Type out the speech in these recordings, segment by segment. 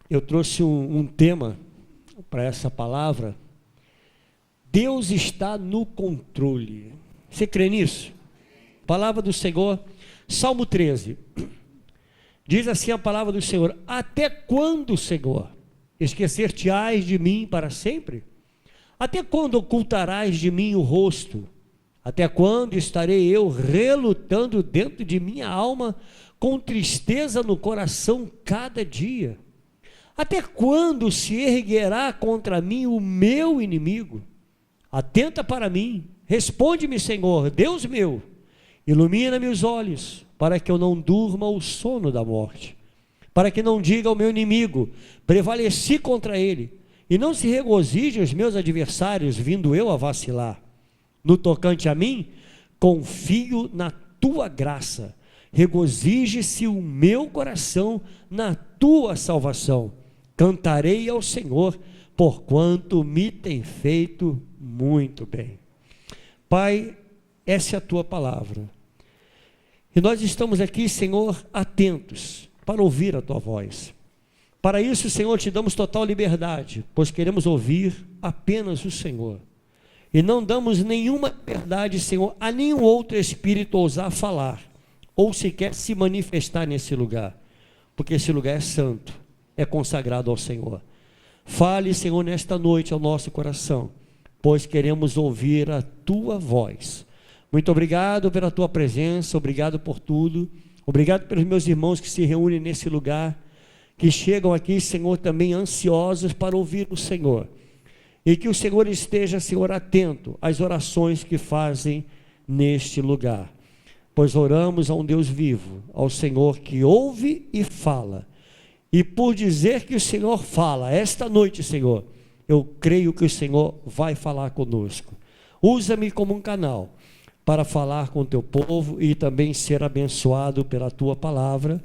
Eu trouxe um tema para essa palavra. Deus está no controle. Você crê nisso? Palavra do Senhor, Salmo 13. Diz assim a palavra do Senhor: até quando, Senhor, esquecer-te-ás de mim para sempre? Até quando ocultarás de mim o rosto? Até quando estarei eu relutando dentro de minha alma, com tristeza no coração cada dia? Até quando se erguerá contra mim o meu inimigo? Atenta para mim, responde-me, Senhor, Deus meu, ilumina-me os olhos, para que eu não durma o sono da morte, para que não diga ao meu inimigo, prevaleci contra ele, e não se regozije os meus adversários, vindo eu a vacilar. No tocante a mim, confio na tua graça, regozije-se o meu coração na tua salvação. Cantarei ao Senhor, porquanto me tem feito muito bem. Pai, essa é a tua palavra. E nós estamos aqui, Senhor, atentos para ouvir a tua voz. Para isso, Senhor, te damos total liberdade, pois queremos ouvir apenas o Senhor. E não damos nenhuma liberdade, Senhor, a nenhum outro espírito ousar falar, ou sequer se manifestar nesse lugar, porque esse lugar é santo, é consagrado ao Senhor. Fale, Senhor, nesta noite ao nosso coração, pois queremos ouvir a tua voz. Muito obrigado pela tua presença, obrigado por tudo, obrigado pelos meus irmãos que se reúnem nesse lugar, que chegam aqui, Senhor, também ansiosos para ouvir o Senhor, e que o Senhor esteja, Senhor, atento às orações que fazem neste lugar, pois oramos a um Deus vivo, ao Senhor que ouve e fala. E por dizer que o Senhor fala, esta noite, Senhor, eu creio que o Senhor vai falar conosco. Usa-me como um canal para falar com o teu povo e também ser abençoado pela tua palavra,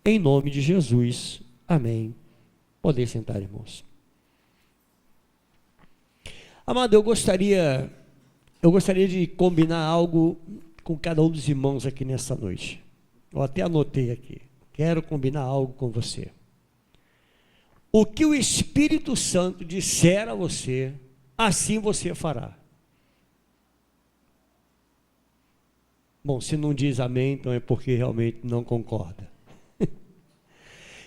em nome de Jesus. Amém. Podem sentar, irmãos. Amado, eu gostaria de combinar algo com cada um dos irmãos aqui nessa noite. Eu até anotei aqui. Quero combinar algo com você. O que o Espírito Santo disser a você, assim você fará. Bom, se não diz amém, então é porque realmente não concorda.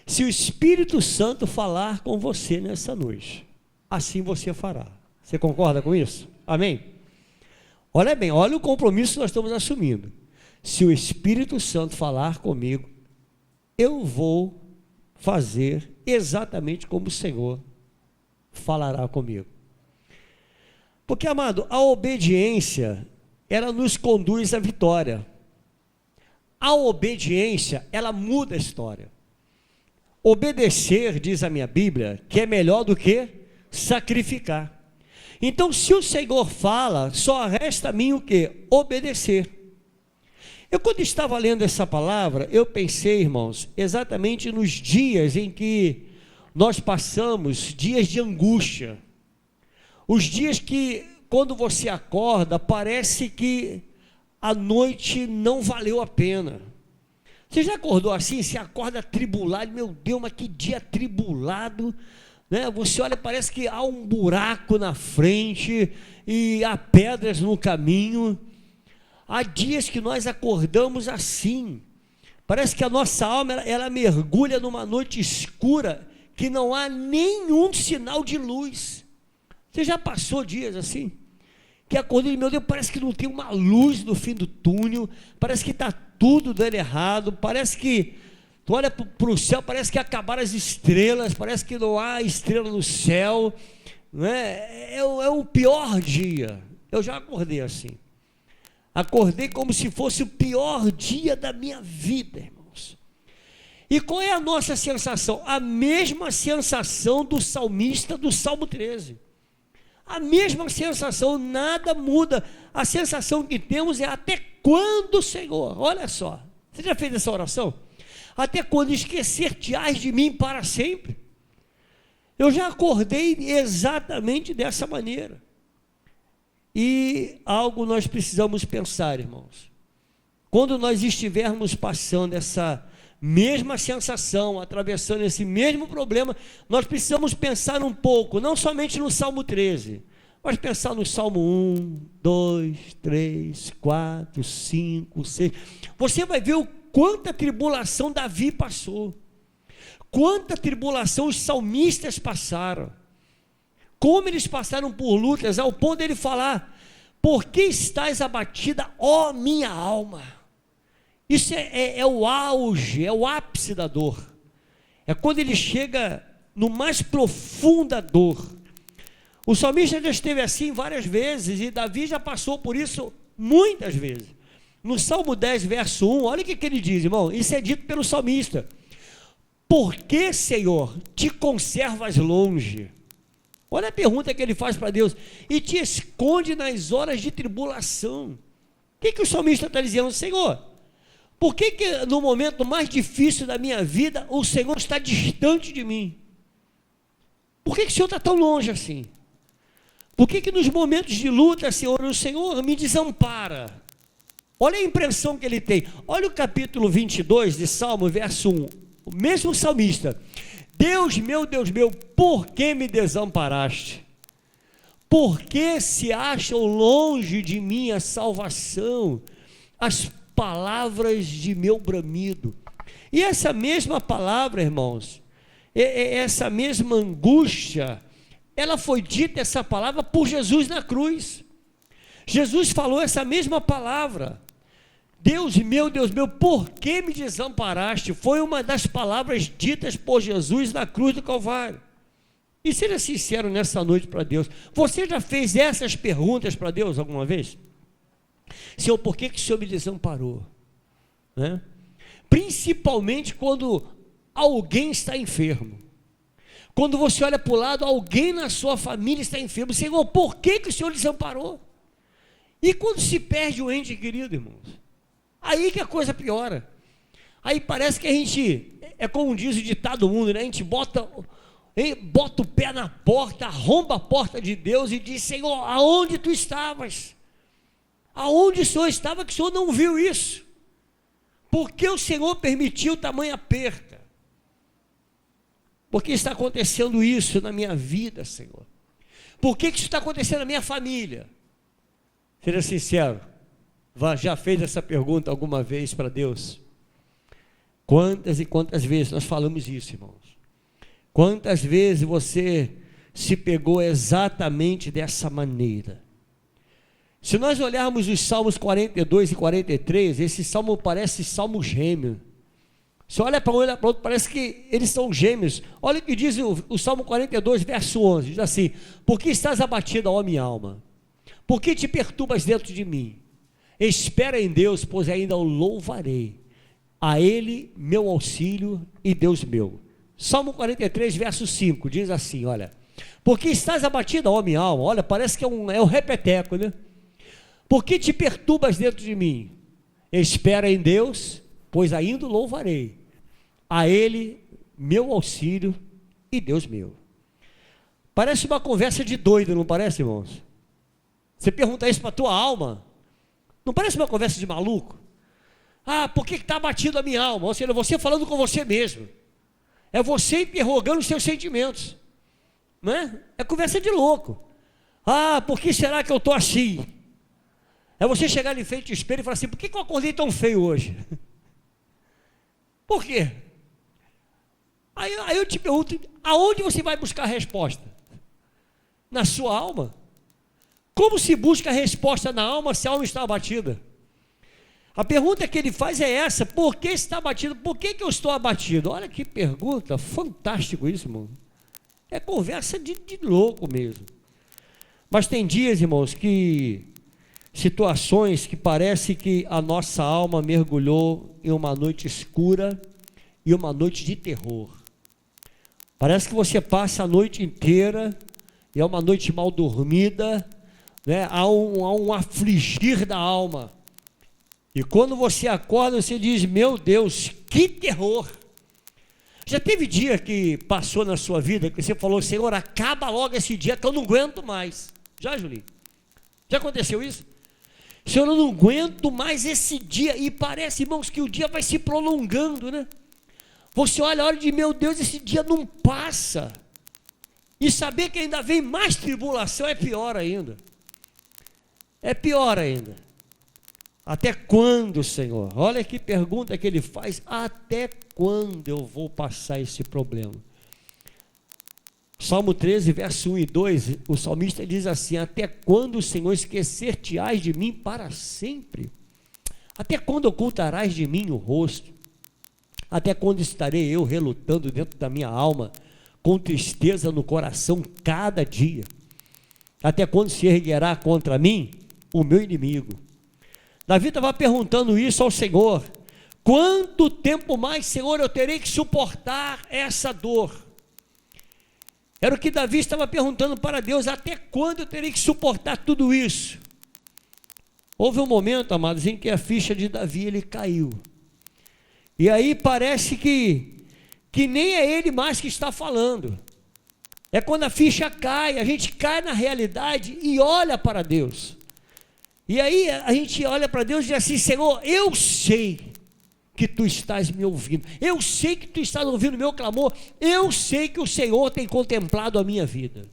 Se o Espírito Santo falar com você nessa noite, assim você fará. Você concorda com isso? Amém? Olha bem, olha o compromisso que nós estamos assumindo. Se o Espírito Santo falar comigo, eu vou fazer exatamente como o Senhor falará comigo. Porque, amado, a obediência, ela nos conduz à vitória. A obediência, ela muda a história. Obedecer, diz a minha Bíblia, que é melhor do que sacrificar. Então, se o Senhor fala, só resta a mim o quê? Obedecer. Eu, quando estava lendo essa palavra, eu pensei, irmãos, exatamente nos dias em que nós passamos, dias de angústia, os dias que, quando você acorda, parece que a noite não valeu a pena. Você já acordou assim? Você acorda atribulado, meu Deus, mas que dia atribulado, né? Você olha, parece que há um buraco na frente e há pedras no caminho. Há dias que nós acordamos assim, parece que a nossa alma, ela mergulha numa noite escura, que não há nenhum sinal de luz. Você já passou dias assim? Que acordou e, meu Deus, parece que não tem uma luz no fim do túnel, parece que está tudo dando errado, parece que, tu olha para o céu, parece que acabaram as estrelas, parece que não há estrela no céu, não é? É o pior dia. Eu já acordei assim. Acordei como se fosse o pior dia da minha vida, irmãos. E qual é a nossa sensação? A mesma sensação do salmista do Salmo 13. A mesma sensação, nada muda. A sensação que temos é: até quando, Senhor? Olha só, você já fez essa oração? Até quando esquecer-te-ás de mim para sempre? Eu já acordei exatamente dessa maneira. E algo nós precisamos pensar, irmãos. Quando nós estivermos passando essa mesma sensação, atravessando esse mesmo problema, nós precisamos pensar um pouco, não somente no Salmo 13, mas pensar no Salmo 1, 2, 3, 4, 5, 6. Você vai ver o quanta tribulação Davi passou, quanta tribulação os salmistas passaram, como eles passaram por lutas, ao ponto dele falar: por que estás abatida, ó minha alma? Isso é o auge, é o ápice da dor, é quando ele chega no mais profunda dor. O salmista já esteve assim várias vezes, e Davi já passou por isso muitas vezes. No Salmo 10, verso 1, olha o que ele diz, irmão, isso é dito pelo salmista: por que, Senhor, te conservas longe? Olha a pergunta que ele faz para Deus: e te esconde nas horas de tribulação. O que o salmista está dizendo? Senhor, por que no momento mais difícil da minha vida, o Senhor está distante de mim? Por que o Senhor está tão longe assim? Por que nos momentos de luta, Senhor, o Senhor me desampara? Olha a impressão que ele tem. Olha o capítulo 22 de Salmo, verso 1. O mesmo salmista: Deus meu, por que me desamparaste? Por que se acham longe de mim a salvação, as palavras de meu bramido? E essa mesma palavra, irmãos, essa mesma angústia, ela foi dita, essa palavra, por Jesus na cruz. Jesus falou essa mesma palavra: Deus meu, por que me desamparaste? Foi uma das palavras ditas por Jesus na cruz do Calvário. E seja sincero nessa noite para Deus: você já fez essas perguntas para Deus alguma vez? Senhor, por que o Senhor me desamparou? Né? Principalmente quando alguém está enfermo. Quando você olha para o lado, alguém na sua família está enfermo. Senhor, por que o Senhor desamparou? E quando se perde um ente querido, irmãos? Aí que a coisa piora. Aí parece que a gente, é como diz o ditado do mundo, né? A gente bota o pé na porta, arromba a porta de Deus e diz: Senhor, aonde tu estavas? Aonde o Senhor estava que o Senhor não viu isso? Por que o Senhor permitiu tamanha perda? Por que está acontecendo isso na minha vida, Senhor? Por que isso está acontecendo na minha família? Seja sincero, já fez essa pergunta alguma vez para Deus? Quantas e quantas vezes nós falamos isso, irmãos? Quantas vezes você se pegou exatamente dessa maneira? Se nós olharmos os Salmos 42 e 43, esse salmo parece salmo gêmeo. Você olha para um e olha para o outro, parece que eles são gêmeos. Olha o que diz o Salmo 42, verso 11, diz assim: por que estás abatida, ó minha alma? Por que te perturbas dentro de mim? Espera em Deus, pois ainda o louvarei. A Ele, meu auxílio e Deus meu. Salmo 43, verso 5, diz assim, olha: por que estás abatida, ó minha alma? Olha, parece que é um repeteco, né? Por que te perturbas dentro de mim? Espera em Deus, pois ainda o louvarei. A Ele, meu auxílio e Deus meu. Parece uma conversa de doido, não parece, irmãos? Você pergunta isso para a tua alma, não parece uma conversa de maluco? Ah, por que está abatido a minha alma? Ou seja, você falando com você mesmo. É você interrogando os seus sentimentos. Não é? É conversa de louco. Ah, por que será que eu estou assim? É você chegar ali em frente ao espelho e falar assim: por que eu acordei tão feio hoje? Por quê? Aí eu te pergunto: aonde você vai buscar a resposta? Na sua alma? Como se busca a resposta na alma se a alma está abatida? A pergunta que ele faz é essa: por que está abatido? Por que eu estou abatido? Olha que pergunta, fantástico isso, irmão. É conversa de louco mesmo. Mas tem dias, irmãos, situações que parece que a nossa alma mergulhou em uma noite escura e uma noite de terror. Parece que você passa a noite inteira e é uma noite mal dormida, né? Há um afligir da alma. E quando você acorda, você diz: meu Deus, que terror! Já teve dia que passou na sua vida que você falou: Senhor, acaba logo esse dia que eu não aguento mais? Já, Julinho? Já aconteceu isso? Senhor, eu não aguento mais esse dia. E parece, irmãos, que o dia vai se prolongando, né? Você olha a hora de, meu Deus, esse dia não passa. E saber que ainda vem mais tribulação é pior ainda. É pior ainda. Até quando, Senhor? Olha que pergunta que ele faz. Até quando eu vou passar esse problema? Salmo 13, verso 1 e 2, o salmista diz assim: até quando, Senhor, esquecer-te-ás de mim para sempre? Até quando ocultarás de mim o rosto? Até quando estarei eu relutando dentro da minha alma, com tristeza no coração cada dia? Até quando se erguerá contra mim o meu inimigo? Davi estava perguntando isso ao Senhor: quanto tempo mais, Senhor, eu terei que suportar essa dor? Era o que Davi estava perguntando para Deus: até quando eu terei que suportar tudo isso? Houve um momento, amados, em que a ficha de Davi ele caiu. E aí parece que nem é ele mais que está falando. É quando a ficha cai, a gente cai na realidade e olha para Deus. E aí a gente olha para Deus e diz assim: Senhor, eu sei que tu estás me ouvindo, eu sei que tu estás ouvindo o meu clamor, eu sei que o Senhor tem contemplado a minha vida.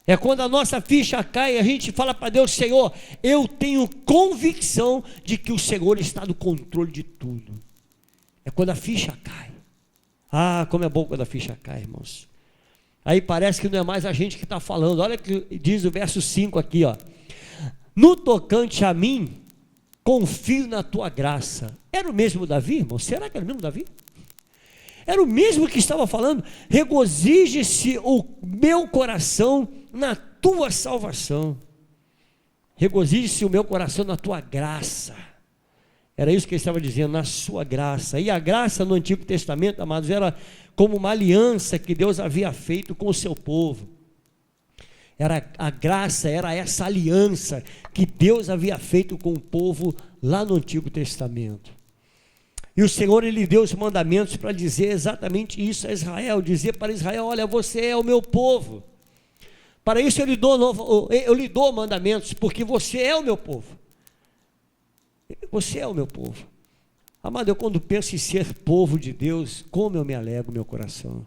É quando a nossa ficha cai e a gente fala para Deus: Senhor, eu tenho convicção de que o Senhor está no controle de tudo. É quando a ficha cai. Ah, como é bom quando a ficha cai, irmãos. Aí parece que não é mais a gente que está falando. Olha o que diz o verso 5 aqui, ó: no tocante a mim, confio na tua graça. Era o mesmo Davi, irmão? Será que era o mesmo Davi? Era o mesmo que estava falando: regozije-se o meu coração na tua salvação. Regozije-se o meu coração na tua graça. Era isso que ele estava dizendo, na sua graça. E a graça no Antigo Testamento, amados, era como uma aliança que Deus havia feito com o seu povo. A graça era essa aliança que Deus havia feito com o povo lá no Antigo Testamento. E o Senhor, Ele deu os mandamentos para dizer exatamente isso a Israel, dizer para Israel: olha, você é o meu povo. Para isso eu lhe dou mandamentos, porque você é o meu povo. Você é o meu povo. Amado, eu quando penso em ser povo de Deus, como eu me alegro meu coração.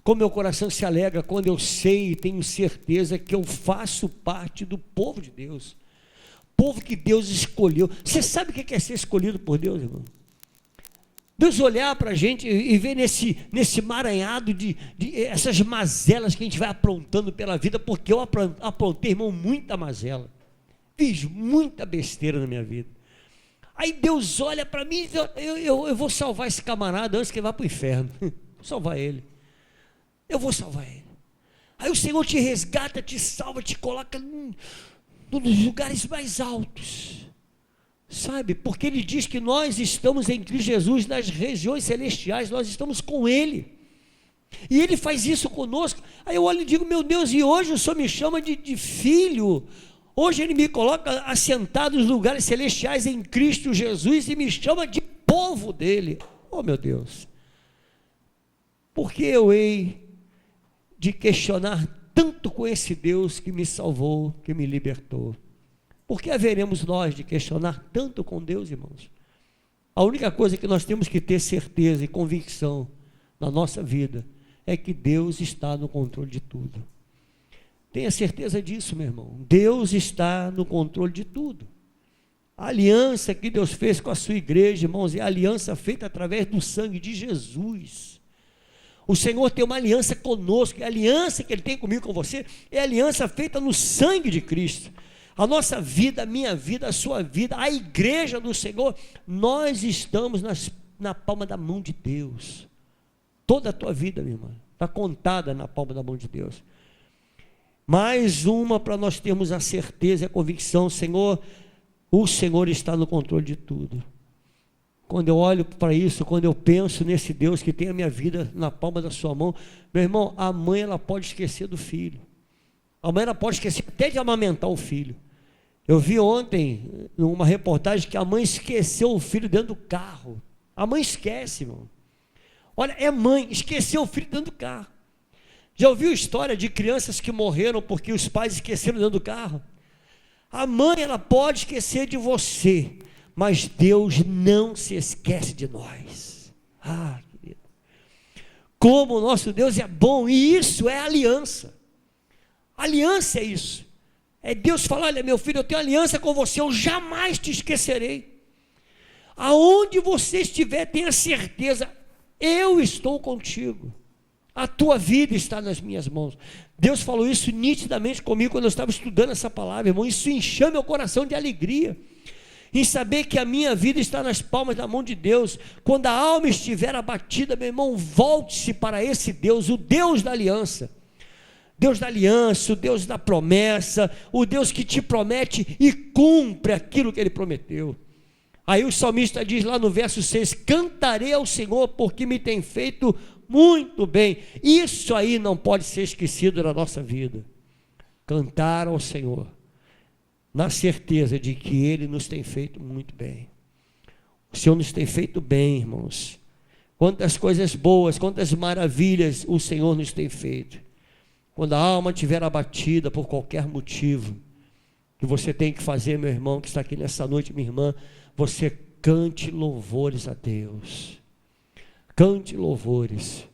Como meu coração se alegra quando eu sei e tenho certeza que eu faço parte do povo de Deus. Povo que Deus escolheu. Você sabe o que é ser escolhido por Deus, irmão? Deus olhar para a gente e ver nesse emaranhado de essas mazelas que a gente vai aprontando pela vida, porque eu aprontei, irmão, muita mazela. Fiz muita besteira na minha vida. Aí Deus olha para mim e diz: eu vou salvar esse camarada antes que ele vá para o inferno. Vou salvar ele. Eu vou salvar ele. Aí o Senhor te resgata, te salva, te coloca nos lugares mais altos. Sabe? Porque Ele diz que nós estamos em Cristo Jesus nas regiões celestiais, nós estamos com Ele. E Ele faz isso conosco. Aí eu olho e digo: meu Deus, e hoje o Senhor me chama de filho. Hoje Ele me coloca assentado nos lugares celestiais em Cristo Jesus e me chama de povo dEle. Oh, meu Deus! Por que eu hei de questionar tanto com esse Deus que me salvou, que me libertou? Por que haveremos nós de questionar tanto com Deus, irmãos? A única coisa que nós temos que ter certeza e convicção na nossa vida é que Deus está no controle de tudo. Tenha certeza disso, meu irmão. Deus está no controle de tudo. A aliança que Deus fez com a sua igreja, irmãos, é a aliança feita através do sangue de Jesus. O Senhor tem uma aliança conosco, a aliança que Ele tem comigo, com você, é a aliança feita no sangue de Cristo. A nossa vida, a minha vida, a sua vida, a igreja do Senhor, nós estamos na palma da mão de Deus. Toda a tua vida, minha irmã, está contada na palma da mão de Deus. Mais uma para nós termos a certeza e a convicção: Senhor, o Senhor está no controle de tudo. Quando eu olho para isso, quando eu penso nesse Deus que tem a minha vida na palma da sua mão, meu irmão, a mãe ela pode esquecer do filho. A mãe ela pode esquecer até de amamentar o filho. Eu vi ontem numa reportagem que a mãe esqueceu o filho dentro do carro. A mãe esquece, irmão. Olha, é mãe, esqueceu o filho dentro do carro. Já ouviu história de crianças que morreram porque os pais esqueceram dentro do carro? A mãe ela pode esquecer de você, mas Deus não se esquece de nós. Ah, como o nosso Deus é bom, e isso é aliança. Aliança é isso. É Deus falar: olha, meu filho, eu tenho aliança com você, eu jamais te esquecerei. Aonde você estiver, tenha certeza, eu estou contigo. A tua vida está nas minhas mãos. Deus falou isso nitidamente comigo quando eu estava estudando essa palavra, irmão. Isso encheu meu coração de alegria, em saber que a minha vida está nas palmas da mão de Deus. Quando a alma estiver abatida, meu irmão, volte-se para esse Deus, o Deus da aliança. Deus da aliança, o Deus da promessa, o Deus que te promete e cumpre aquilo que Ele prometeu. Aí o salmista diz lá no verso 6, cantarei ao Senhor porque me tem feito muito bem. Isso aí não pode ser esquecido na nossa vida. Cantar ao Senhor, na certeza de que Ele nos tem feito muito bem. O Senhor nos tem feito bem, irmãos. Quantas coisas boas, quantas maravilhas o Senhor nos tem feito. Quando a alma estiver abatida por qualquer motivo, o que você tem que fazer, meu irmão, que está aqui nessa noite, minha irmã, você cante louvores a Deus. Cante louvores,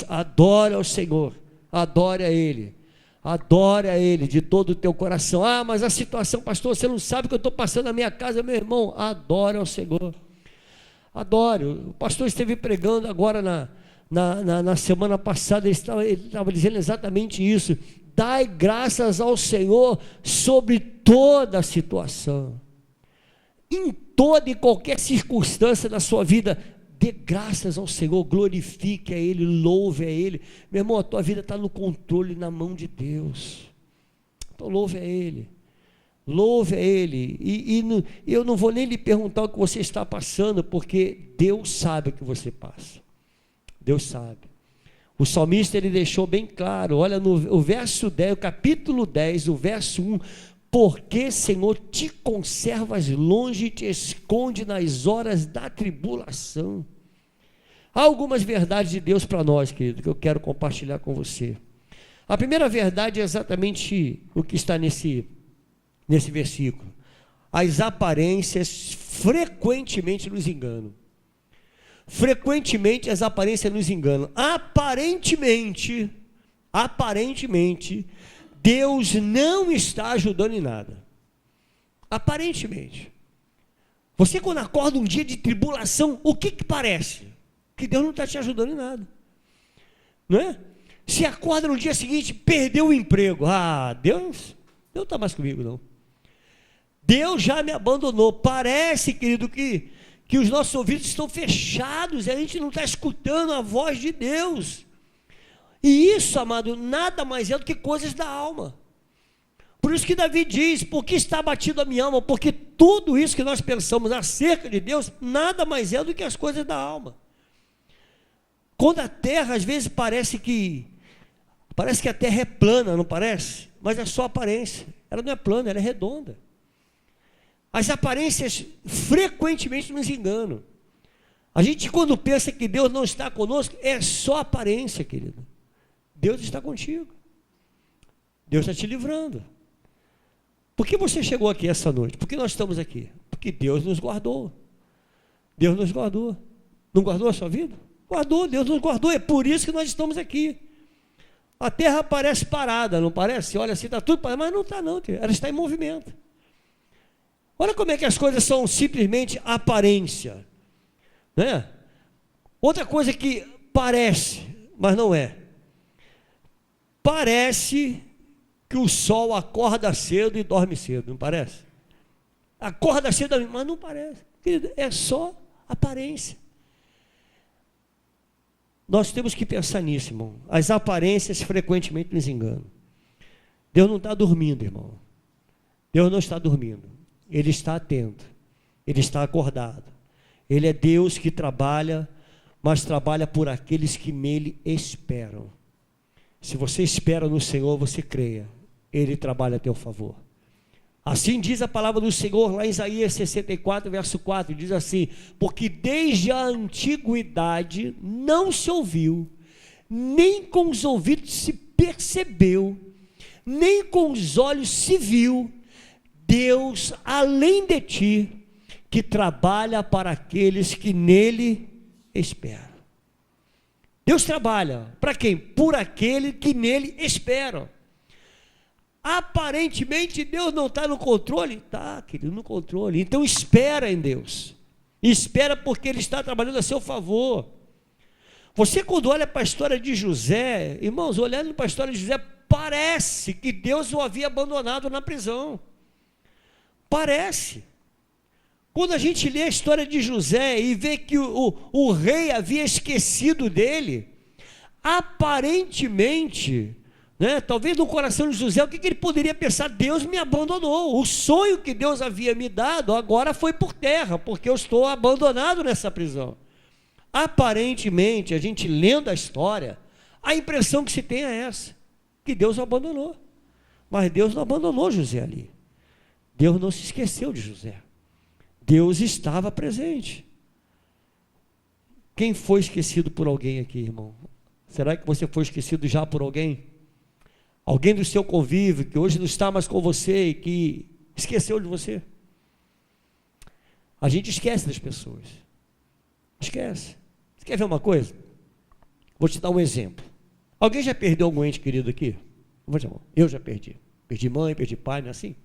adore ao Senhor, adore a Ele de todo o teu coração. Ah, mas a situação, pastor, você não sabe o que eu estou passando na minha casa, meu irmão. Adore ao Senhor, adore. O pastor esteve pregando agora na semana passada, ele estava dizendo exatamente isso. Dai graças ao Senhor sobre toda a situação. Em toda e qualquer circunstância da sua vida, dê graças ao Senhor, glorifique a Ele, louve a Ele. Meu irmão, a tua vida está no controle, na mão de Deus. Então louve a Ele, eu não vou nem lhe perguntar o que você está passando, porque Deus sabe o que você passa. Deus sabe. O salmista, ele deixou bem claro, olha no verso 10, o capítulo 10, o verso 1, porque, Senhor, te conservas longe e te esconde nas horas da tribulação. Há algumas verdades de Deus para nós, querido, que eu quero compartilhar com você. A primeira verdade é exatamente o que está nesse versículo. As aparências frequentemente nos enganam. Frequentemente as aparências nos enganam. Aparentemente, Deus não está ajudando em nada. Aparentemente. Você quando acorda um dia de tribulação, o que parece? Que Deus não está te ajudando em nada. Não é? Se acorda no dia seguinte, perdeu o emprego. Ah, Deus não está mais comigo não. Deus já me abandonou. Parece, querido, que os nossos ouvidos estão fechados e a gente não está escutando a voz de Deus. E isso, amado, nada mais é do que coisas da alma. Por isso que Davi diz, por que está abatido a minha alma? Porque tudo isso que nós pensamos acerca de Deus, nada mais é do que as coisas da alma. Quando a terra, às vezes, parece que a terra é plana, não parece? Mas é só aparência. Ela não é plana, ela é redonda. As aparências frequentemente nos enganam. A gente, quando pensa que Deus não está conosco, é só aparência, querido. Deus está contigo. Deus está te livrando. Por que você chegou aqui essa noite? Por que nós estamos aqui? Porque Deus nos guardou. Deus nos guardou. Não guardou a sua vida? Guardou, Deus nos guardou. É por isso que nós estamos aqui. A terra parece parada, não parece? Olha assim, está tudo parado, mas não está não, ela está em movimento. Olha como é que as coisas são simplesmente aparência. Né? Outra coisa que parece, mas não é. Parece que o sol acorda cedo e dorme cedo, não parece? Acorda cedo, mas não parece. Querido, é só aparência. Nós temos que pensar nisso, irmão. As aparências frequentemente nos enganam. Deus não está dormindo, irmão. Deus não está dormindo. Ele está atento. Ele está acordado. Ele é Deus que trabalha, mas trabalha por aqueles que nele esperam. Se você espera no Senhor, você creia. Ele trabalha a teu favor. Assim diz a palavra do Senhor lá em Isaías 64, verso 4, diz assim: porque desde a antiguidade não se ouviu, nem com os ouvidos se percebeu, nem com os olhos se viu, Deus além de ti, que trabalha para aqueles que nele esperam. Deus trabalha para quem? Por aquele que nele esperam. Aparentemente Deus não está no controle? Está, querido, no controle. Então espera em Deus. Espera porque Ele está trabalhando a seu favor. Você quando olha para a história de José, irmãos, olhando para a história de José, parece que Deus o havia abandonado na prisão. Parece. Quando a gente lê a história de José e vê que o rei havia esquecido dele, aparentemente, talvez no coração de José, o que ele poderia pensar? Deus me abandonou, o sonho que Deus havia me dado agora foi por terra, porque eu estou abandonado nessa prisão. Aparentemente, a gente lendo a história, a impressão que se tem é essa, que Deus o abandonou, mas Deus não abandonou José ali, Deus não se esqueceu de José, Deus estava presente. Quem foi esquecido por alguém aqui, irmão? Será que você foi esquecido já por alguém? Alguém do seu convívio, que hoje não está mais com você e que esqueceu de você? A gente esquece das pessoas. Esquece. Você quer ver uma coisa? Vou te dar um exemplo. Alguém já perdeu algum ente querido aqui? Eu já perdi. Perdi mãe, perdi pai, não é assim?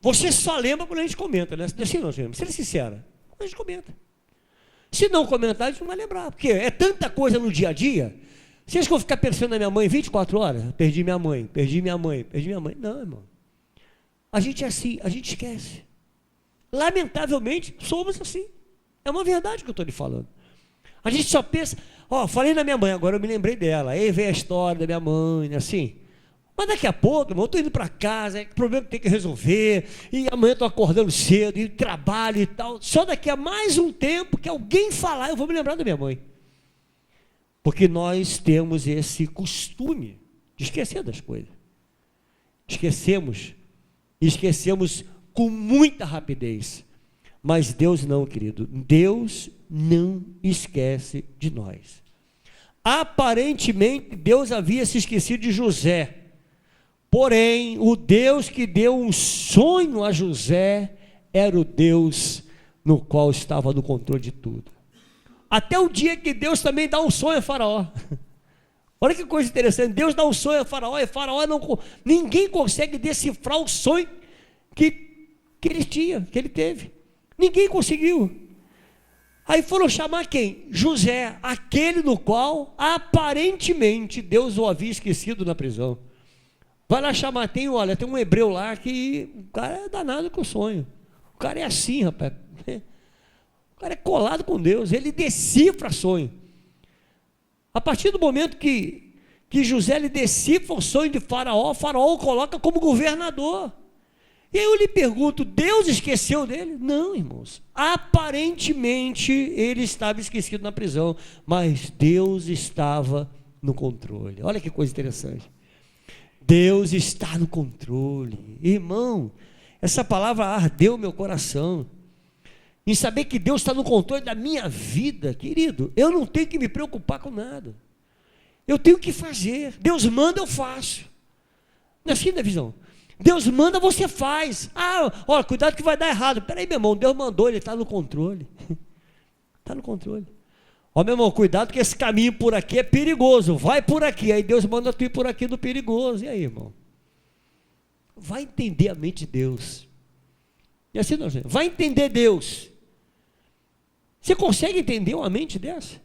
Você só lembra quando a gente comenta, né? Assim não, gente, seja sincera. A gente comenta. Se não comentar, a gente não vai lembrar. Porque é tanta coisa no dia a dia. Vocês vão ficar pensando na minha mãe 24 horas? Perdi minha mãe, perdi minha mãe, perdi minha mãe. Não, irmão. A gente é assim, a gente esquece. Lamentavelmente, somos assim. É uma verdade que eu estou lhe falando. A gente só pensa, falei na minha mãe, agora eu me lembrei dela. Aí vem a história da minha mãe, assim. Mas daqui a pouco, irmão, eu estou indo para casa, é problema que tem que resolver, e amanhã estou acordando cedo, e trabalho e tal. Só daqui a mais um tempo que alguém falar, eu vou me lembrar da minha mãe. Porque nós temos esse costume de esquecer das coisas. Esquecemos com muita rapidez. Mas Deus não, querido. Deus não esquece de nós. Aparentemente, Deus havia se esquecido de José. Porém, o Deus que deu um sonho a José era o Deus no qual estava no controle de tudo. Até o dia que Deus também dá um sonho a Faraó. Olha que coisa interessante. Deus dá um sonho a Faraó e Faraó ninguém consegue decifrar o sonho que ele tinha, que ele teve. Ninguém conseguiu. Aí foram chamar quem? José, aquele no qual aparentemente Deus o havia esquecido na prisão. Vai lá chamar, tem um hebreu lá que o cara é danado com o sonho. O cara é assim, rapaz. O cara é colado com Deus, ele decifra sonho. A partir do momento que José ele decifra o sonho de Faraó, o Faraó o coloca como governador. E aí eu lhe pergunto, Deus esqueceu dele? Não, irmãos. Aparentemente ele estava esquecido na prisão, mas Deus estava no controle. Olha que coisa interessante. Deus está no controle. Irmão, essa palavra ardeu meu coração. Em saber que Deus está no controle da minha vida, querido, eu não tenho que me preocupar com nada. Eu tenho que fazer. Deus manda, eu faço. Não é assim, né, visão? Deus manda, você faz. Olha, cuidado que vai dar errado. Peraí, meu irmão, Deus mandou, Ele está no controle. Está no controle. Meu irmão, cuidado que esse caminho por aqui é perigoso. Vai por aqui. Aí Deus manda tu ir por aqui no perigoso. E aí, irmão? Vai entender a mente de Deus. E assim não, gente. Vai entender Deus. Você consegue entender uma mente dessa?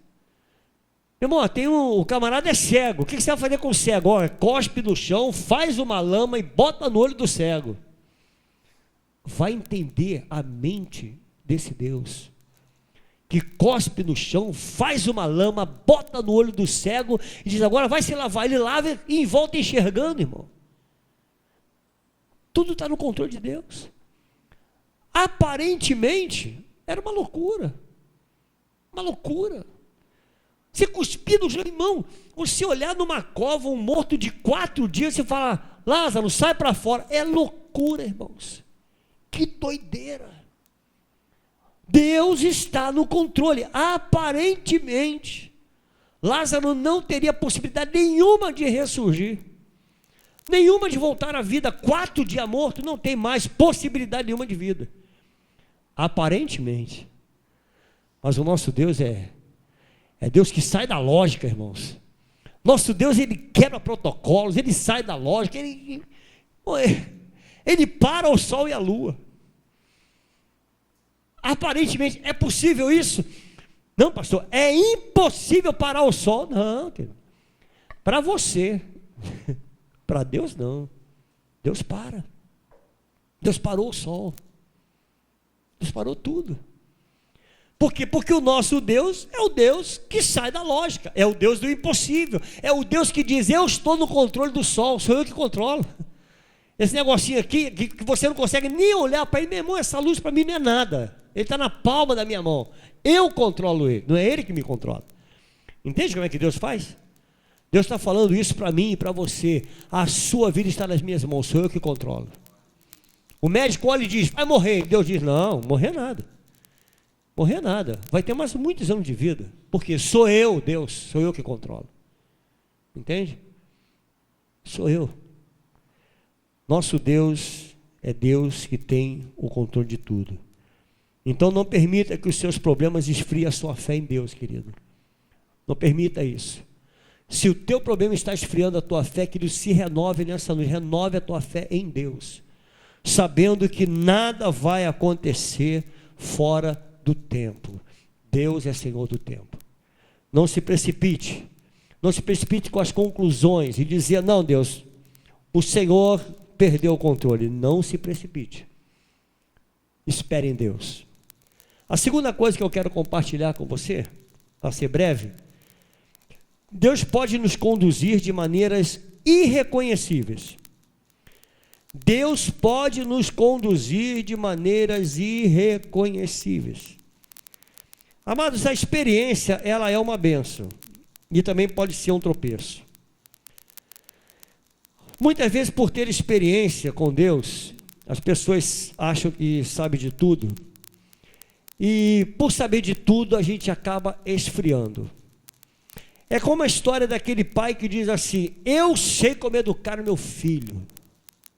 Irmão, o camarada é cego. O que você vai fazer com o cego? Cospe no chão, faz uma lama e bota no olho do cego. Vai entender a mente desse Deus, que cospe no chão, faz uma lama, bota no olho do cego e diz, agora vai se lavar. Ele lava e volta enxergando, irmão. Tudo está no controle de Deus. Aparentemente, era uma loucura. Uma loucura. Você cuspir no chão, irmão, você olhar numa cova, um morto de 4 dias, você fala, Lázaro, sai para fora. É loucura, irmãos. Que doideira. Deus está no controle. Aparentemente, Lázaro não teria possibilidade nenhuma de ressurgir, nenhuma de voltar à vida. 4 dias morto, não tem mais possibilidade nenhuma de vida. Aparentemente. Mas o nosso Deus é É Deus que sai da lógica, irmãos. Nosso Deus, Ele quebra protocolos, Ele sai da lógica, Ele para o sol e a lua. Aparentemente, é possível isso? Não, pastor, é impossível parar o sol. Não, para você, para Deus não. Deus para. Deus parou o sol. Deus parou tudo. Por quê? Porque o nosso Deus é o Deus que sai da lógica, é o Deus do impossível, é o Deus que diz, eu estou no controle do sol, sou eu que controlo. Esse negocinho aqui, que você não consegue nem olhar para ele, meu irmão, essa luz para mim não é nada, ele está na palma da minha mão, eu controlo ele, não é ele que me controla. Entende como é que Deus faz? Deus está falando isso para mim e para você, a sua vida está nas minhas mãos, sou eu que controlo. O médico olha e diz, vai morrer, Deus diz, não, morrer nada. Morrer nada, vai ter mais muitos anos de vida, porque sou eu, Deus, sou eu que controlo, entende? Sou eu. Nosso Deus é Deus que tem o controle de tudo. Então não permita que os seus problemas esfriem a sua fé em Deus, querido. Não permita isso. Se o teu problema está esfriando a tua fé, que ele se renove nessa noite, renove a tua fé em Deus, sabendo que nada vai acontecer fora do tempo. Deus é Senhor do tempo. Não se precipite. Não se precipite com as conclusões e dizer, não, Deus, o Senhor perdeu o controle. Não se precipite. Espere em Deus. A segunda coisa que eu quero compartilhar com você, para ser breve, Deus pode nos conduzir de maneiras irreconhecíveis. Deus pode nos conduzir de maneiras irreconhecíveis. Amados, a experiência, ela é uma bênção e também pode ser um tropeço. Muitas vezes, por ter experiência com Deus, as pessoas acham que sabem de tudo e por saber de tudo a gente acaba esfriando. É como a história daquele pai que diz assim, eu sei como educar o meu filho,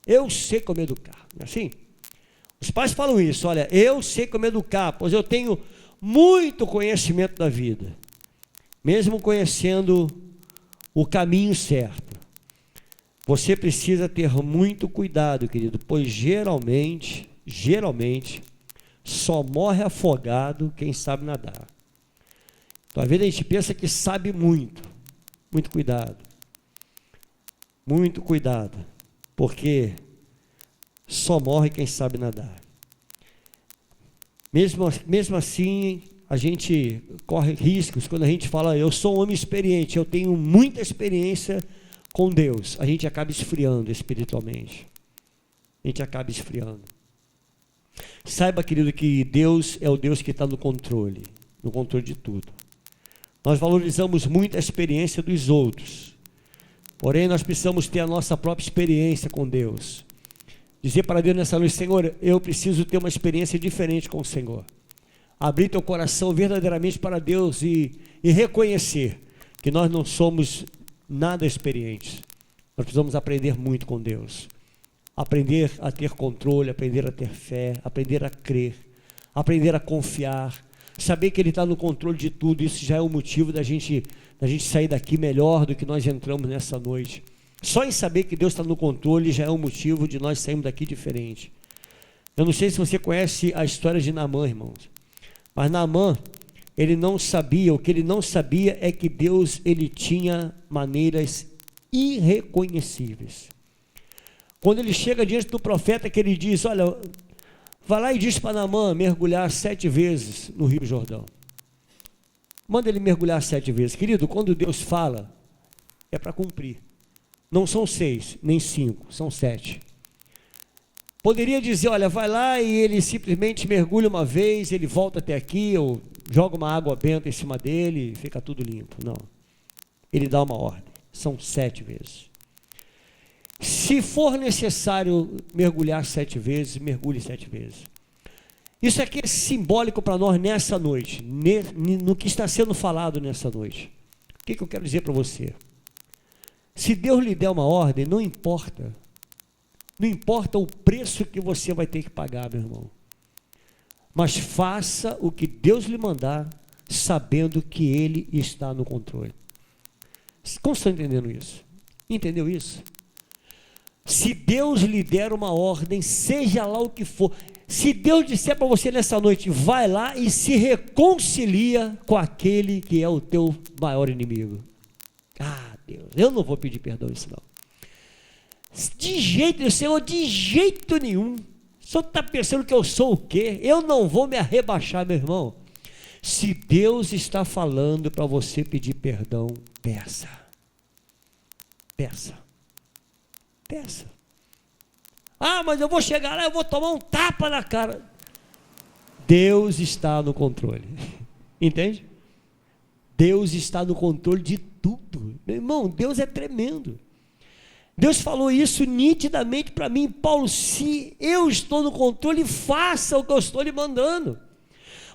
eu sei como educar, não é assim? Os pais falam isso, olha, eu sei como educar, pois eu tenho muito conhecimento da vida, mesmo conhecendo o caminho certo. Você precisa ter muito cuidado, querido, pois geralmente, só morre afogado quem sabe nadar. Então, às vezes a gente pensa que sabe muito cuidado, porque só morre quem sabe nadar. Mesmo assim, a gente corre riscos quando a gente fala, eu sou um homem experiente, eu tenho muita experiência com Deus, a gente acaba esfriando espiritualmente, a gente acaba esfriando. Saiba, querido, que Deus é o Deus que está no controle de tudo. Nós valorizamos muito a experiência dos outros, porém nós precisamos ter a nossa própria experiência com Deus. Dizer para Deus nessa noite, Senhor, eu preciso ter uma experiência diferente com o Senhor. Abrir teu coração verdadeiramente para Deus e reconhecer que nós não somos nada experientes. Nós precisamos aprender muito com Deus. Aprender a ter controle, aprender a ter fé, aprender a crer, aprender a confiar, saber que Ele está no controle de tudo. Isso já é o motivo da gente sair daqui melhor do que nós entramos nessa noite. Só em saber que Deus está no controle já é um motivo de nós sairmos daqui diferente. Eu não sei se você conhece a história de Naamã, irmãos, mas Naamã, ele não sabia, o que ele não sabia é que Deus, ele tinha maneiras irreconhecíveis. Quando ele chega diante do profeta, que ele diz, olha, vai lá e diz para Naamã mergulhar 7 vezes no Rio Jordão. Manda ele mergulhar 7 vezes. Querido, quando Deus fala, é para cumprir. Não são 6, nem 5, são 7. Poderia dizer, olha, vai lá e ele simplesmente mergulha uma vez, ele volta até aqui, ou joga uma água benta em cima dele e fica tudo limpo. Não. Ele dá uma ordem. São 7 vezes. Se for necessário mergulhar 7 vezes, mergulhe 7 vezes. Isso aqui é simbólico para nós nessa noite, no que está sendo falado nessa noite. O que eu quero dizer para você? Se Deus lhe der uma ordem, não importa o preço que você vai ter que pagar, meu irmão. Mas faça o que Deus lhe mandar, sabendo que Ele está no controle. Como estão entendendo isso? Entendeu isso? Se Deus lhe der uma ordem, seja lá o que for, se Deus disser para você nessa noite, vai lá e se reconcilia com aquele que é o teu maior inimigo. Ah, Deus, eu não vou pedir perdão isso não. De jeito nenhum, Senhor, de jeito nenhum. O Senhor está pensando que eu sou o quê? Eu não vou me arrebaixar, meu irmão. Se Deus está falando para você pedir perdão, peça. Peça. Peça. Ah, mas eu vou chegar lá, eu vou tomar um tapa na cara. Deus está no controle. Entende? Deus está no controle de tudo. Meu irmão, Deus é tremendo. Deus falou isso nitidamente para mim. Paulo, se eu estou no controle, faça o que eu estou lhe mandando.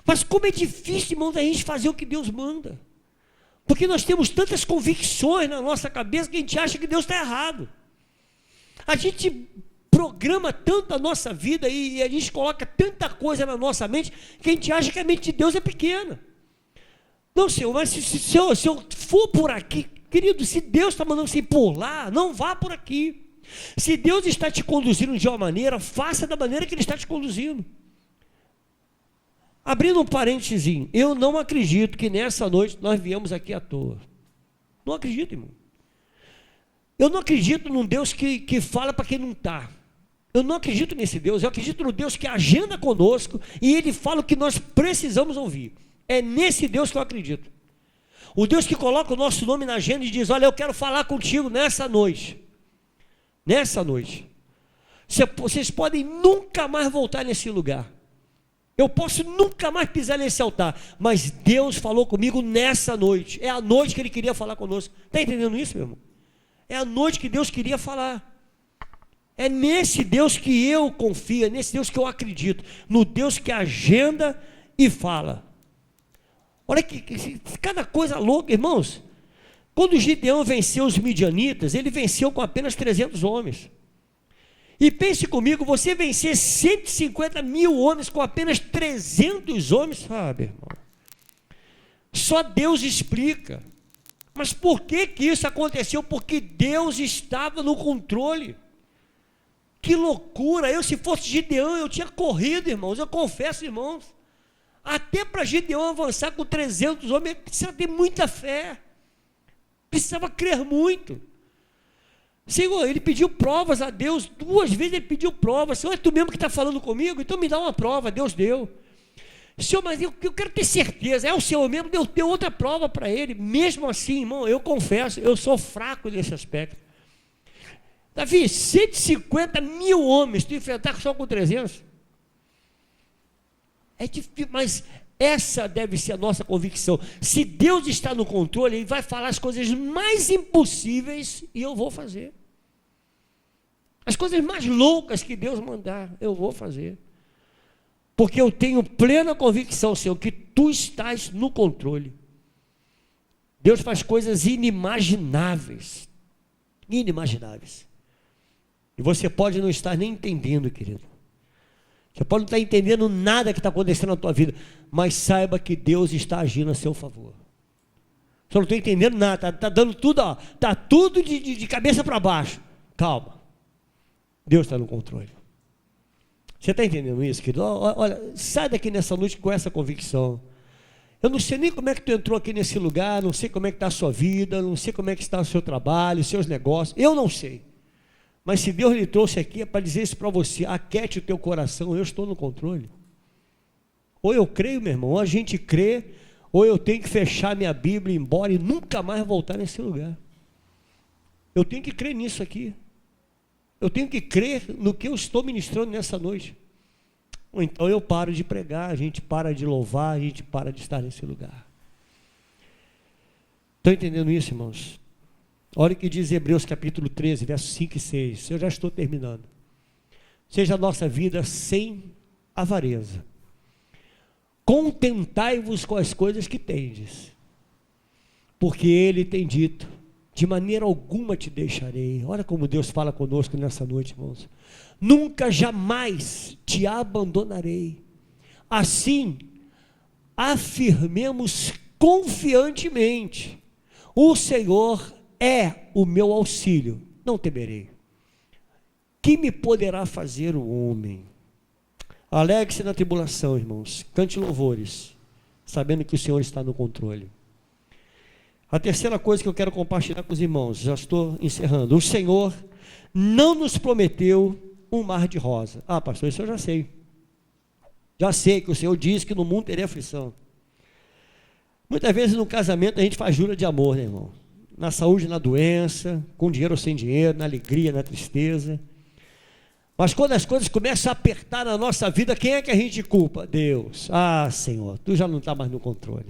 Mas como é difícil, irmãos, a gente fazer o que Deus manda. Porque nós temos tantas convicções na nossa cabeça que a gente acha que Deus está errado. A gente programa tanto a nossa vida e a gente coloca tanta coisa na nossa mente que a gente acha que a mente de Deus é pequena. Não, Senhor, mas se eu for por aqui, querido, se Deus está mandando você ir por lá, não vá por aqui. Se Deus está te conduzindo de uma maneira, faça da maneira que Ele está te conduzindo. Abrindo um parênteses, eu não acredito que nessa noite nós viemos aqui à toa. Não acredito, irmão. Eu não acredito num Deus que fala para quem não está. Eu não acredito nesse Deus. Eu acredito no Deus que agenda conosco e Ele fala o que nós precisamos ouvir. É nesse Deus que eu acredito. O Deus que coloca o nosso nome na agenda e diz, olha, eu quero falar contigo nessa noite. Nessa noite. Vocês podem nunca mais voltar nesse lugar. Eu posso nunca mais pisar nesse altar, mas Deus falou comigo nessa noite. É a noite que Ele queria falar conosco. Está entendendo isso, meu irmão? É a noite que Deus queria falar. É nesse Deus que eu confio, é nesse Deus que eu acredito. No Deus que agenda e fala. Olha que cada coisa louca, irmãos. Quando Gideão venceu os midianitas, ele venceu com apenas 300 homens. E pense comigo, você vencer 150 mil homens com apenas 300 homens, sabe, irmão? Só Deus explica. Mas por que isso aconteceu? Porque Deus estava no controle. Que loucura! Eu, se fosse Gideão, eu tinha corrido, irmãos. Eu confesso, irmãos. Até para Gideão avançar com 300 homens, ele precisava ter muita fé. Precisava crer muito. Senhor, ele pediu provas a Deus, 2 vezes ele pediu provas. Senhor, é tu mesmo que está falando comigo? Então me dá uma prova. Deus deu. Senhor, mas eu quero ter certeza, é o Senhor mesmo, deu outra prova para ele. Mesmo assim, irmão, eu confesso, eu sou fraco nesse aspecto. Davi, 150 mil homens, tu enfrentar só com 300? É difícil, mas essa deve ser a nossa convicção. Se Deus está no controle, Ele vai falar as coisas mais impossíveis e eu vou fazer. As coisas mais loucas que Deus mandar, eu vou fazer. Porque eu tenho plena convicção, Senhor, que Tu estás no controle. Deus faz coisas inimagináveis. Inimagináveis. E você pode não estar nem entendendo, querido. Você pode não estar entendendo nada que está acontecendo na tua vida, mas saiba que Deus está agindo a seu favor. Você não está entendendo nada, está dando tudo, está tudo de cabeça para baixo. Calma, Deus está no controle. Você está entendendo isso, querido? Olha, sai daqui nessa noite com essa convicção. Eu não sei nem como é que tu entrou aqui nesse lugar, não sei como é que está a sua vida, não sei como é que está o seu trabalho, os seus negócios, eu não sei. Mas se Deus lhe trouxe aqui é para dizer isso para você, aquete o teu coração, eu estou no controle. Ou eu creio, meu irmão, ou a gente crê, ou eu tenho que fechar minha Bíblia, ir embora e nunca mais voltar nesse lugar. Eu tenho que crer nisso aqui. Eu tenho que crer no que eu estou ministrando nessa noite. Ou então eu paro de pregar, a gente para de louvar, a gente para de estar nesse lugar. Estão entendendo isso, irmãos? Olha o que diz Hebreus capítulo 13, versos 5 e 6. Eu já estou terminando. Seja a nossa vida sem avareza. Contentai-vos com as coisas que tendes. Porque Ele tem dito, de maneira alguma te deixarei. Olha como Deus fala conosco nessa noite, irmãos. Nunca, jamais te abandonarei. Assim, afirmemos confiantemente: o Senhor é o meu auxílio, não temerei. Que me poderá fazer o homem? Alegre-se na tribulação, irmãos, cante louvores, sabendo que o Senhor está no controle. A terceira coisa que eu quero compartilhar com os irmãos, já estou encerrando: o Senhor não nos prometeu um mar de rosa. Ah, pastor, isso eu já sei. Já sei que o Senhor disse que no mundo teria aflição. Muitas vezes no casamento a gente faz jura de amor, né, irmão? Na saúde, na doença, com dinheiro ou sem dinheiro, na alegria, na tristeza. Mas quando as coisas começam a apertar na nossa vida, quem é que a gente culpa? Deus. Ah, Senhor, tu já não está mais no controle.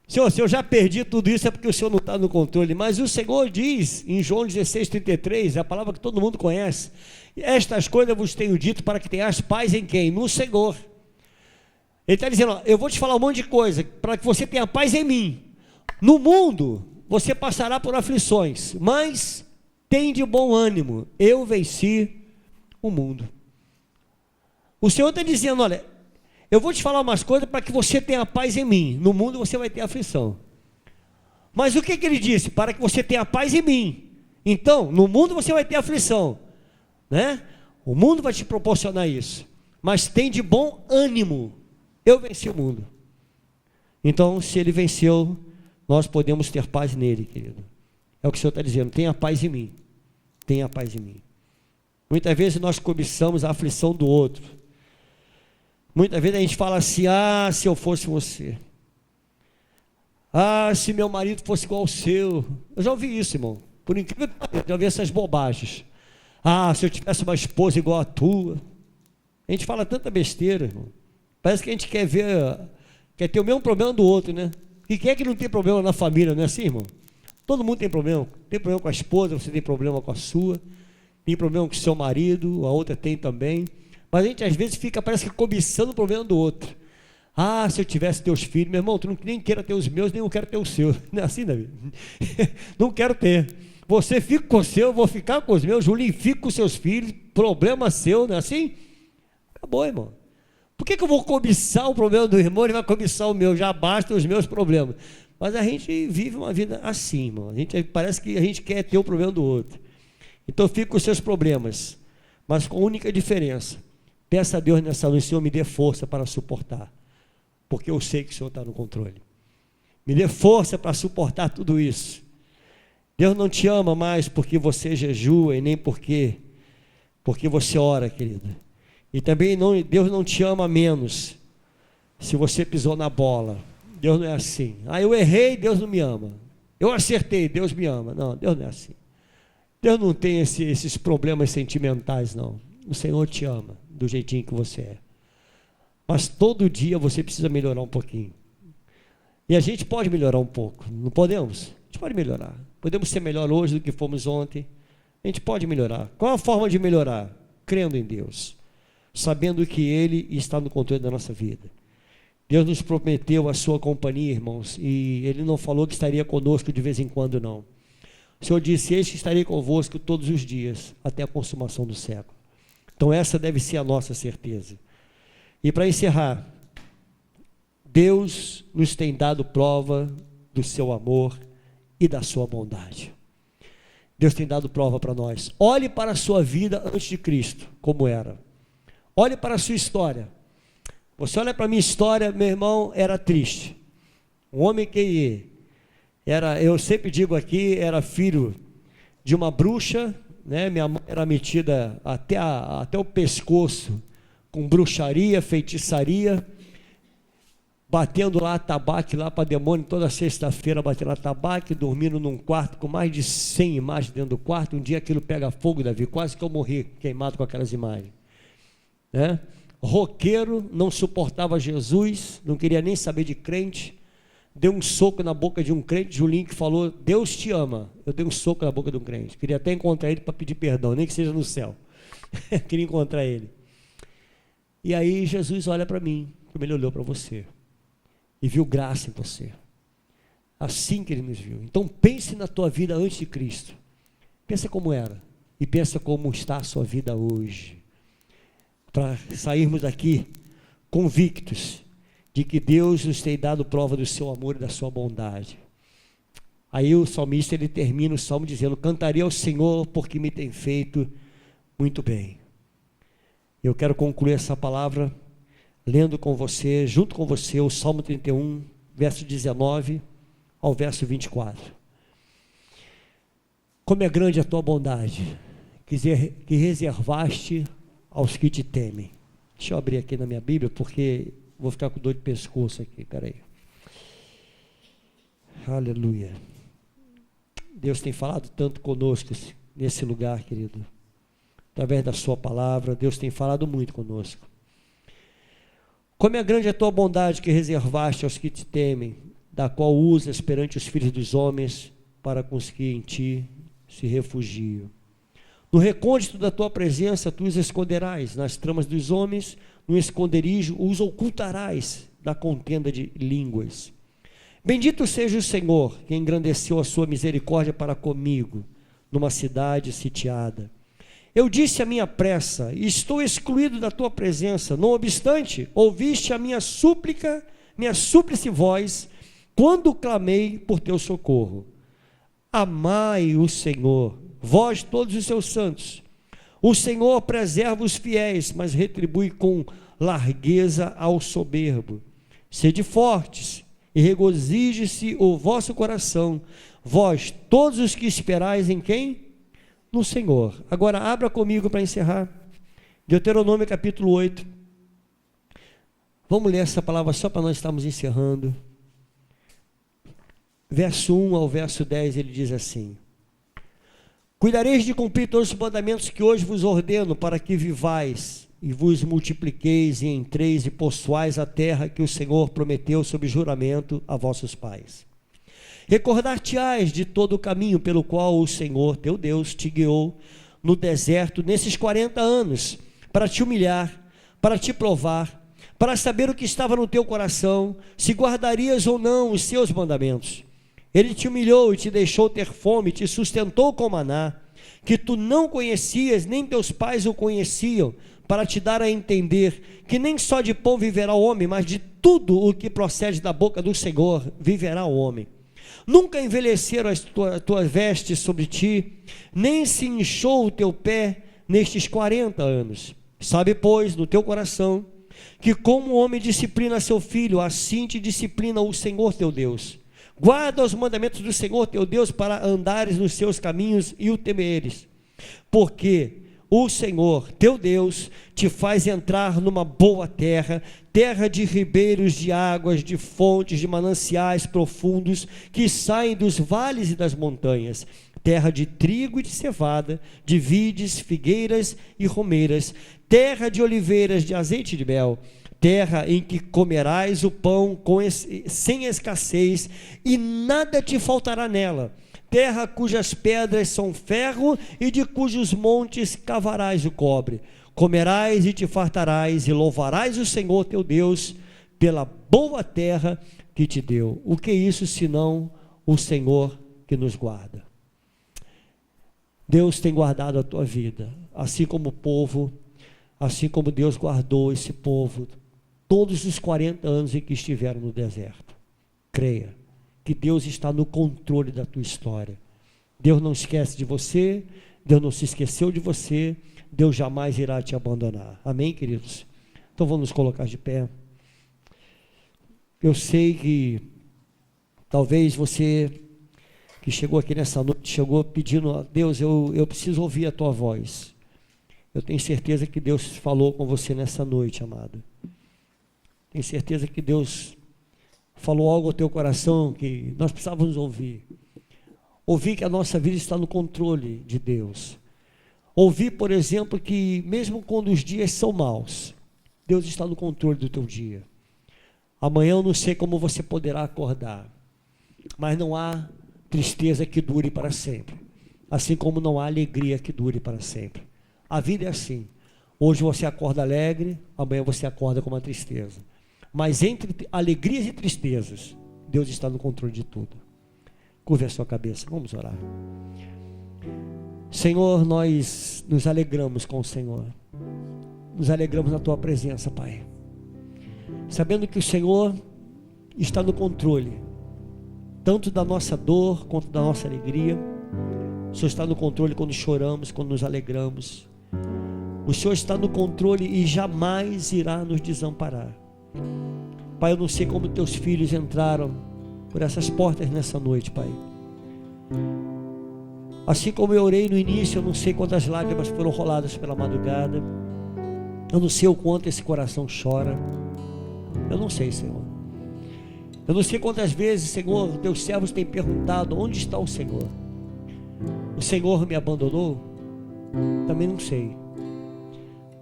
Senhor, se eu já perdi tudo isso é porque o Senhor não está no controle. Mas o Senhor diz em João 16:33, a palavra que todo mundo conhece: estas coisas eu vos tenho dito para que tenhas paz em quem? No Senhor. Ele está dizendo: ó, eu vou te falar um monte de coisa para que você tenha paz em mim. No mundo você passará por aflições, mas tem de bom ânimo, eu venci o mundo. O Senhor está dizendo: olha, eu vou te falar umas coisas para que você tenha paz em mim. No mundo você vai ter aflição. Mas o que ele disse? Para que você tenha paz em mim. Então, no mundo você vai ter aflição, né? O mundo vai te proporcionar isso. Mas tem de bom ânimo, eu venci o mundo. Então, se ele venceu, nós podemos ter paz nele, querido. É o que o Senhor está dizendo: tenha paz em mim. Tenha paz em mim. Muitas vezes nós cobiçamos a aflição do outro. Muitas vezes a gente fala assim: ah, se eu fosse você. Ah, se meu marido fosse igual ao seu. Eu já ouvi isso, irmão. Por incrível que pareça, já ouvi essas bobagens. Ah, se eu tivesse uma esposa igual a tua. A gente fala tanta besteira, irmão. Parece que a gente quer ter o mesmo problema do outro, né? E quem é que não tem problema na família, não é assim, irmão? Todo mundo tem problema. Tem problema com a esposa, você tem problema com a sua. Tem problema com o seu marido, a outra tem também. Mas a gente às vezes fica, parece que cobiçando o problema do outro. Ah, se eu tivesse teus filhos, meu irmão, tu não nem queira ter os meus, nem eu quero ter os seus. Não é assim, Davi? Não quero ter. Você fica com o seu, eu vou ficar com os meus. Julinho, fica com os seus filhos, problema seu, não é assim? Acabou, irmão. Por que eu vou cobiçar o problema do irmão, ele vai cobiçar o meu? Já basta os meus problemas. Mas a gente vive uma vida assim, irmão. Parece que a gente quer ter o problema do outro. Então fica com os seus problemas, mas com a única diferença: peça a Deus nessa noite: Senhor, me dê força para suportar, porque eu sei que o Senhor está no controle. Me dê força para suportar tudo isso. Deus não te ama mais porque você jejua e nem porque você ora, querido. E também Deus não te ama menos se você pisou na bola. Deus não é assim. Ah, eu errei, Deus não me ama. Eu acertei, Deus me ama. Não, Deus não é assim. Deus não tem esses problemas sentimentais, não. O Senhor te ama do jeitinho que você é. Mas todo dia você precisa melhorar um pouquinho. E a gente pode melhorar um pouco, não podemos? A gente pode melhorar. Podemos ser melhor hoje do que fomos ontem. A gente pode melhorar. Qual a forma de melhorar? Crendo em Deus, sabendo que Ele está no controle da nossa vida. Deus nos prometeu a sua companhia, irmãos, e Ele não falou que estaria conosco de vez em quando, não. O Senhor disse: eis que estarei convosco todos os dias, até a consumação do século. Então essa deve ser a nossa certeza. E para encerrar, Deus nos tem dado prova do seu amor e da sua bondade. Deus tem dado prova para nós. Olhe para a sua vida antes de Cristo, como era. Olhe para a sua história. Você olha para a minha história, meu irmão, era triste. Um homem que eu sempre digo aqui, era filho de uma bruxa, né? Minha mãe era metida até o pescoço com bruxaria, feitiçaria, batendo lá tabaco lá para demônio, toda sexta-feira batendo lá tabaco, dormindo num quarto com mais de 100 imagens dentro do quarto. Um dia aquilo pega fogo, Davi, quase que eu morri queimado com aquelas imagens, né? Roqueiro, não suportava Jesus, não queria nem saber de crente. Deu um soco na boca de um crente, Julinho, que falou: Deus te ama. Eu dei um soco na boca de um crente, queria até encontrar ele para pedir perdão, nem que seja no céu. Queria encontrar ele. E aí Jesus olha para mim, como ele olhou para você, e viu graça em você, assim que ele nos viu. Então pense na tua vida antes de Cristo, pensa como era, e pensa como está a sua vida hoje, para sairmos daqui convictos de que Deus nos tem dado prova do seu amor e da sua bondade. Aí o salmista, ele termina o salmo dizendo: cantarei ao Senhor porque me tem feito muito bem. Eu quero concluir essa palavra lendo com você, junto com você, o Salmo 31, verso 19 ao verso 24. Como é grande a tua bondade, que reservaste aos que te temem. Deixa eu abrir aqui na minha Bíblia, porque vou ficar com dor de pescoço aqui, peraí. Aleluia. Deus tem falado tanto conosco nesse lugar, querido. Através da sua palavra, Deus tem falado muito conosco. Como é grande a tua bondade que reservaste aos que te temem, da qual usas perante os filhos dos homens, para com os que em ti se refugiam. No recôndito da tua presença, tu os esconderás, nas tramas dos homens, no esconderijo, os ocultarás da contenda de línguas. Bendito seja o Senhor, que engrandeceu a sua misericórdia para comigo, numa cidade sitiada. Eu disse a minha pressa, estou excluído da tua presença, não obstante, ouviste a minha súplice voz, quando clamei por teu socorro. Amai o Senhor, vós todos os seus santos. O Senhor preserva os fiéis, mas retribui com largueza ao soberbo. Sede fortes, e regozije-se o vosso coração, vós todos os que esperais em quem? No Senhor. Agora abra comigo para encerrar, Deuteronômio capítulo 8, vamos ler essa palavra só para nós estarmos encerrando, verso 1 ao verso 10, ele diz assim: cuidareis de cumprir todos os mandamentos que hoje vos ordeno, para que vivais, e vos multipliqueis, e entreis e possuais a terra que o Senhor prometeu sob juramento a vossos pais. Recordar-te-ás de todo o caminho pelo qual o Senhor teu Deus te guiou no deserto nesses 40 anos, para te humilhar, para te provar, para saber o que estava no teu coração, se guardarias ou não os seus mandamentos. Ele te humilhou e te deixou ter fome, te sustentou com maná, que tu não conhecias, nem teus pais o conheciam, para te dar a entender que nem só de pão viverá o homem, mas de tudo o que procede da boca do Senhor viverá o homem. Nunca envelheceram as tuas vestes sobre ti, nem se inchou o teu pé nestes 40 anos. Sabe, pois, no teu coração, que como o homem disciplina seu filho, assim te disciplina o Senhor teu Deus. Guarda os mandamentos do Senhor teu Deus, para andares nos seus caminhos e o temeres, porque o Senhor teu Deus te faz entrar numa boa terra, terra de ribeiros de águas, de fontes, de mananciais profundos, que saem dos vales e das montanhas, terra de trigo e de cevada, de vides, figueiras e romeiras, terra de oliveiras, de azeite e de mel, terra em que comerás o pão sem escassez, e nada te faltará nela, terra cujas pedras são ferro, e de cujos montes cavarás o cobre. Comerás e te fartarás, e louvarás o Senhor teu Deus pela boa terra que te deu. O que é isso senão o Senhor que nos guarda? Deus tem guardado a tua vida, assim como o povo, assim como Deus guardou esse povo todos os 40 anos em que estiveram no deserto. Creia que Deus está no controle da tua história. Deus não esquece de você, Deus não se esqueceu de você, Deus jamais irá te abandonar. Amém, queridos? Então vamos nos colocar de pé. Eu sei que talvez você que chegou aqui nessa noite, chegou pedindo a Deus, eu preciso ouvir a tua voz. Eu tenho certeza que Deus falou com você nessa noite, amado. Tenho certeza que Deus falou algo ao teu coração que nós precisávamos ouvir. Ouvir que a nossa vida está no controle de Deus. Ouvir, por exemplo, que mesmo quando os dias são maus, Deus está no controle do teu dia. Amanhã eu não sei como você poderá acordar, mas não há tristeza que dure para sempre, assim como não há alegria que dure para sempre. A vida é assim. Hoje você acorda alegre, amanhã você acorda com uma tristeza. Mas entre alegrias e tristezas, Deus está no controle de tudo. Curve a sua cabeça, vamos orar. Senhor, nós nos alegramos com o Senhor. Nos alegramos na tua presença, Pai. sabendo que o Senhor está no controle, tanto da nossa dor quanto da nossa alegria. O Senhor está no controle quando choramos, quando nos alegramos. O Senhor está no controle e jamais irá nos desamparar. Pai, eu não sei como teus filhos entraram por essas portas nessa noite, Pai. Assim como eu orei no início, eu não sei quantas lágrimas foram roladas pela madrugada. Eu não sei o quanto esse coração chora. Eu não sei, Senhor. Eu não sei quantas vezes, Senhor, teus servos têm perguntado: onde está o Senhor? O Senhor me abandonou? Também não sei.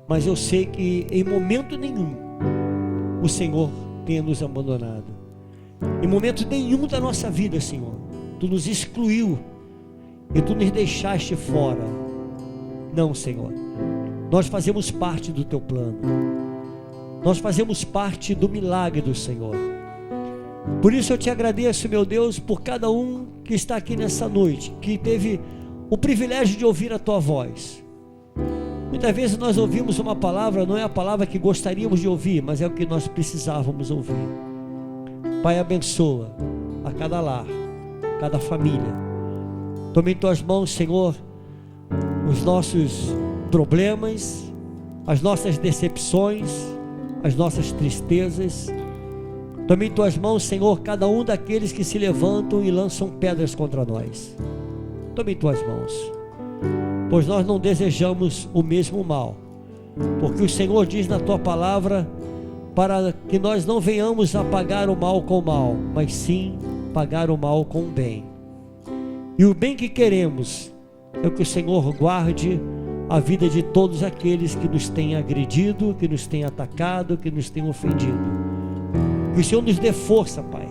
Mas eu sei que em momento nenhum o Senhor tenha nos abandonado. Em momento nenhum da nossa vida, Senhor, Tu nos excluiu e Tu nos deixaste fora. Não, Senhor. Nós fazemos parte do Teu plano. Nós fazemos parte do milagre do Senhor. Por isso eu Te agradeço, meu Deus, por cada um que está aqui nessa noite, que teve o privilégio de ouvir a Tua voz. Muitas vezes nós ouvimos uma palavra, não é a palavra que gostaríamos de ouvir, mas é o que nós precisávamos ouvir. Pai, abençoa a cada lar, cada família. Tome em Tuas mãos, Senhor, os nossos problemas, as nossas decepções, as nossas tristezas. Tome em Tuas mãos, Senhor, cada um daqueles que se levantam e lançam pedras contra nós. Tome em Tuas mãos, pois nós não desejamos o mesmo mal, porque o Senhor diz na Tua palavra para que nós não venhamos a pagar o mal com o mal, mas sim pagar o mal com o bem. E o bem que queremos é que o Senhor guarde a vida de todos aqueles que nos têm agredido, que nos têm atacado, que nos têm ofendido. Que o Senhor nos dê força, Pai,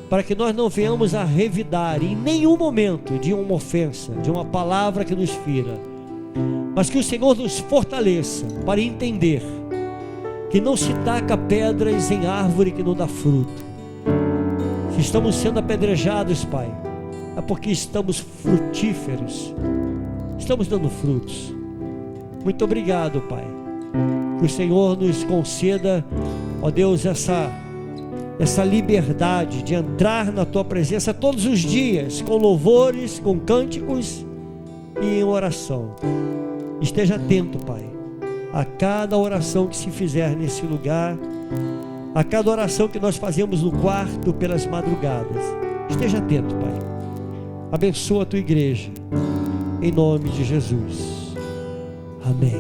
para que nós não venhamos a revidar em nenhum momento de uma ofensa, de uma palavra que nos fira, mas que o Senhor nos fortaleça para entender que não se taca pedras em árvore que não dá fruto. Se estamos sendo apedrejados, Pai, é porque estamos frutíferos, estamos dando frutos. Muito obrigado, Pai. Que o Senhor nos conceda, ó Deus, essa liberdade de entrar na Tua presença todos os dias, com louvores, com cânticos e em oração. Esteja atento, Pai, a cada oração que se fizer nesse lugar, a cada oração que nós fazemos no quarto pelas madrugadas. Esteja atento, Pai. Abençoa a Tua igreja, em nome de Jesus. Amém.